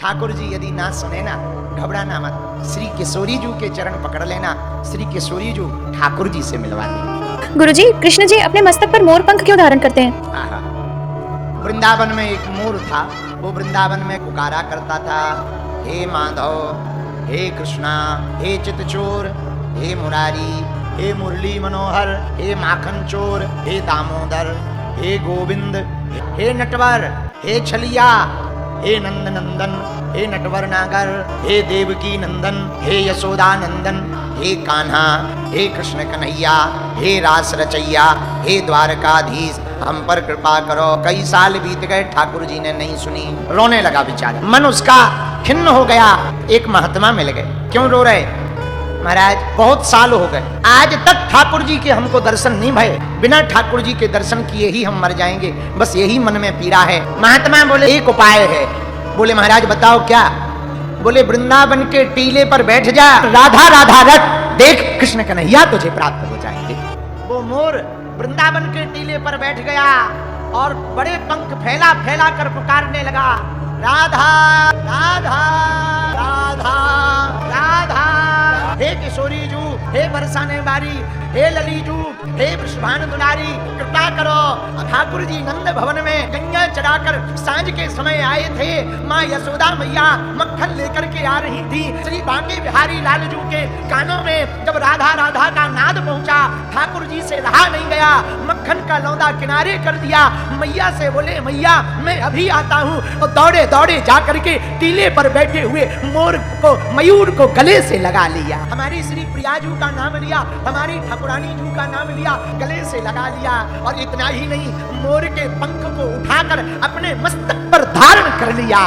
ठाकुर जी यदि ना सुने ना, घबराना मत, श्री किशोरी जी के चरण पकड़ लेना, श्री किशोरी जी ठाकुर जी से मिलवा देंगे। गुरुजी, कृष्ण जी अपने मस्तक पर मोर पंख क्यों धारण करते हैं? आहा, वृंदावन में एक मोर था, वो वृंदावन में पुकारा करता था, हे माधव, हे कृष्णा, हे चितचोर, हे मुरारी, हे मुरली मनोहर, हे माखन चोर, हे दामोदर, हे गोविंद, हे नटवर, हे छलिया, हे नंद नंदन, हे नटवर नागर, हे देवकी नंदन, हे यशोदा नंदन, हे कान्हा, हे कृष्ण कन्हैया, हे रास रचैया, हे द्वारकाधीश, हम पर कृपा करो। कई साल बीत गए, ठाकुर जी ने नहीं सुनी, रोने लगा बेचारा, मन उसका खिन्न हो गया। एक महात्मा मिल गए, क्यों रो रहे? महाराज बहुत साल हो गए, आज तक ठाकुर जी के हमको दर्शन नहीं भये, बिना ठाकुर जी के दर्शन किए ही हम मर जाएंगे, बस यही मन में पीड़ा है। महात्मा बोले एक उपाय है। बोले महाराज बताओ क्या? बोले वृंदावन के टीले पर बैठ जा, राधा राधा रट, देख कृष्ण कन्हैया तुझे प्राप्त हो जाएंगे। वो मोर वृंदावन के टीले पर बैठ गया और बड़े पंख फैला फैला कर पुकारने लगा, राधा राधा राधा राधा, हे किशोरी जू, हे बरसाने बारी, हे लली जू, हे वृषभान दुलारी, कृपा करो। ठाकुर जी नंद भवन में गंगा चढ़ाकर सांझ के समय आए थे। माँ यशोदा मैया मक्खन लेकर के आ रही थी। श्री बांके बिहारी लाल जू के कानों में जब राधा राधा का नाद पहुंचा, ठाकुर जी से रहा नहीं गया, मक्खन का लौंदा किनारे कर दिया। मैया से बोले मैया मैं अभी आता हूँ, और दौड़े दौड़े जा करके टीले पर बैठे हुए मोर को, मयूर को गले से लगा लिया। हमारी श्री प्रिया जू का नाम लिया, हमारी ठाकुरानी जू का नाम लिया, गले से लगा लिया। और इतना ही नहीं, मोर के पंख को उठाकर अपने मस्तक पर धारण कर लिया।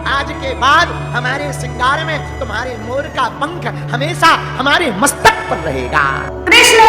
आज के बाद हमारे श्रृंगार में तुम्हारे मोर का पंख हमेशा हमारे मस्तक पर रहेगा। कृष्ण